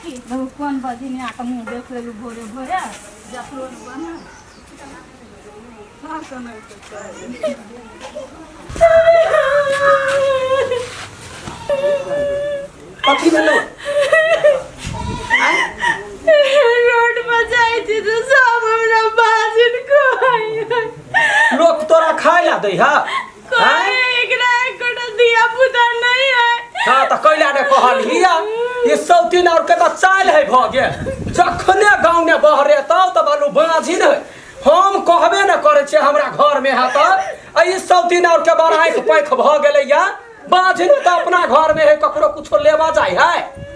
की कौन बजिनी आके मुँह देख ले भोरे भोरे जखलो बना कथी भेलो रोड पर जाई थी तो सब हमरा बाजिन को लोग तोरा खाए ला दे हा एकरा एकोटा दिया पुता नहीं है। हां त कैला ने कहलिया ये सौतीन और के त चाल है भ गेल जखने गांव ने बहरे त बालू बाजिन है हम कहबे न करे छे हमरा घर में हाथ ई सौतीन और के बड़ आंख पैख भ गेलै या बाजिन त अपना घर में है ककरो कुछो लेवा जाय है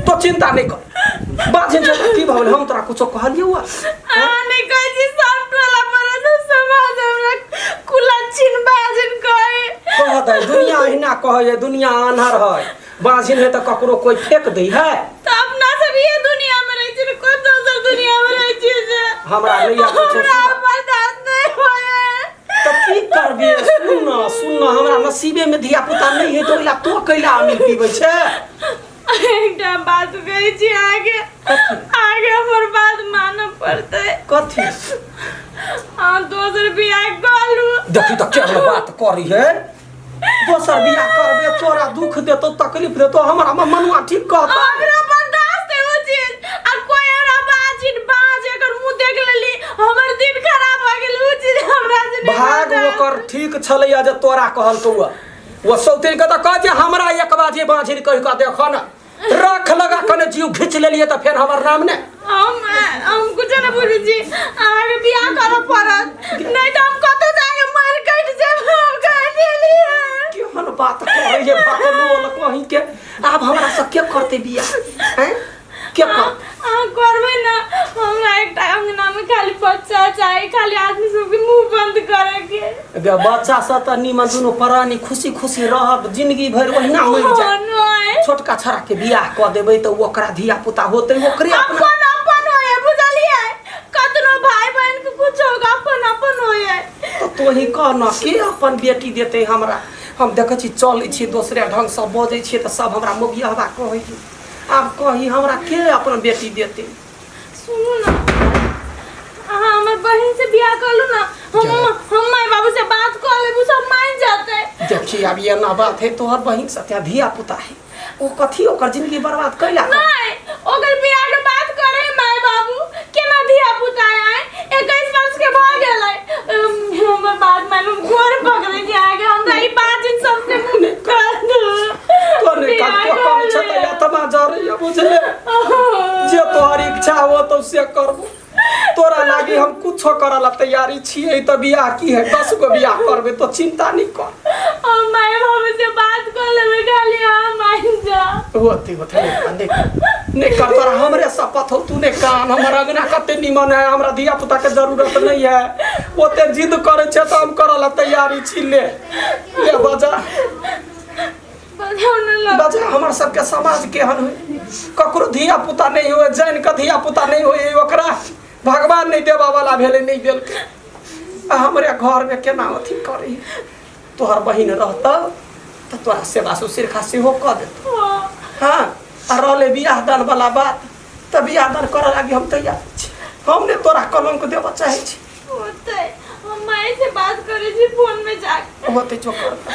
तो चिंता नहीं कर बाजिन से की भल हम तोरा कुछो कहलियो नहीं कह जी सब टोला पर तो समाज हमरा कुलच्छिन बाजिन कह दे दुनिया हिना कहे दुनिया अनहर है बाजिन है त ककरो कोई फेंक दे है तो अपना सब ये दुनिया में रह छी कोई दूसर दुनिया में रह छी जे हमरा नहीं कुछो बर्दाश्त नहीं होए तो की करबे सुन हमरा नसीबे में धिया पुता नहीं है तो ला तो कैला मिल पीबै छे एकटा बात कहि छी आगे हमर बात मानब पड़ते कथी हां दोसर बियाह कलू देखी त केहन बात करी है दोसर बियाह करबे तोरा दुख देतो तकलीफ देतो हमरा मनुआ ठीक कहता हमरा बर्दाश्त है वो चीज आ कोई हमरा बाजिन बाज एकर मुंह देख लेली हमर दिन खराब हो गेल वो चीज हमरा से भाग ओकर ठीक छलैया जे तोरा कहल तो वो सौतीन के त कह जे हमरा एक बाजी बाजिन कह के देखो न रख लगा कने जीव खींच लेलिए त फिर हमर नाम ने हम कुछ न बोली जी आगे बियाह करो परत नहीं तो हम कतो जाके मर कट जाब हम कह देली केहन बात करे जे भागलो कहीं के अब हमरा से के करते बियाह हैं के कर करबे ना हमरा एकटा अंगना में खाली बच्चा चाहे खाली आदमी सब के मुंह बंद करे के गे बच्चा स त निमन दुनो प्राणी खुशी खुशी रहब जिंदगी भर ओहिना मर जाए छोटका छड़ा के बियाह क देबै त ओकरा धिया पुता होतै ओकरे अपन होए बुझलिए कतनो भाई बहन के कुछ होगा अपन होए तो तोही कह न के अपन बेटी देते हमरा हम देखे छी चलै छी दोसरे ढंग से बजै छी त सब हमरा मोगिया हवा कहै छी अब कही हमरा के अपन बेटी देते सुनु ना हमर बहन से बियाह करलू ना हम माय बाबू से बात कर लेबू सब मान जाते देखी अब ये ना बात है तोहर बहन से त्या धिया पुता है ओ कथी ओकर जिंदगी बर्बाद कैला नहीं ओकर बियाह के बात करे माय बाबू केना धिया पुता है 21 वर्ष के भ गेलै हमर बात मालूम गोर पकड़े के आगे हमरा ई बात इन सबसे मुंह कर दो तोने का कम छता या तमा जरे ये बुझले जे तोहर इच्छा हो तो से करबो तोरा लागी हम कुछ करला तैयारी छिए त बियाह की है 10 गो बियाह करबे तो चिंता नहीं कर हम माय बाबू से बात कर लेबे खाली हम मान जा होती देख ने कर तोरा हमरे शपथ हो तूने कान हमर अगना कते निमन है हमरा धिया पुता के जरूरत नहीं है ओते जिद करे छे त हम करला तैयारी छी ले बजा बजा हमर सबके समाज केहन होय ककरो धिया पुता नहीं होय जैन के धिया पुता नहीं होय ओकरा भगवान नहीं देवा वाला भेले नहीं देल के हमरे घर में केना अथी करी तोहर बहिन रहता त तोरा सेवा सुशीर खासी हो क देत हां आ रहले बियाह दान वाला बात त बियाह दान करे लागी हम तैयार छी हमने तोरा कलंक देबा चाहे छी होते हम माय से बात करे छी फोन में जाके होते जो करता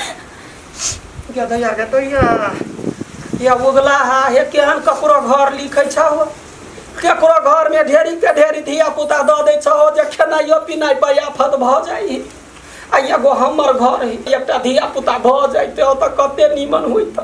क्या दया के तो या उगला है केहन ककरो घर लिखै छ केकरो घर में ढेरी के ढेरी धिया पुता द दै छ जे खेनाइयो पिनाइ बयाफत भ जाई आ एगो हमर घर है एकटा धिया पुता भ जाइते त कते निमन होइत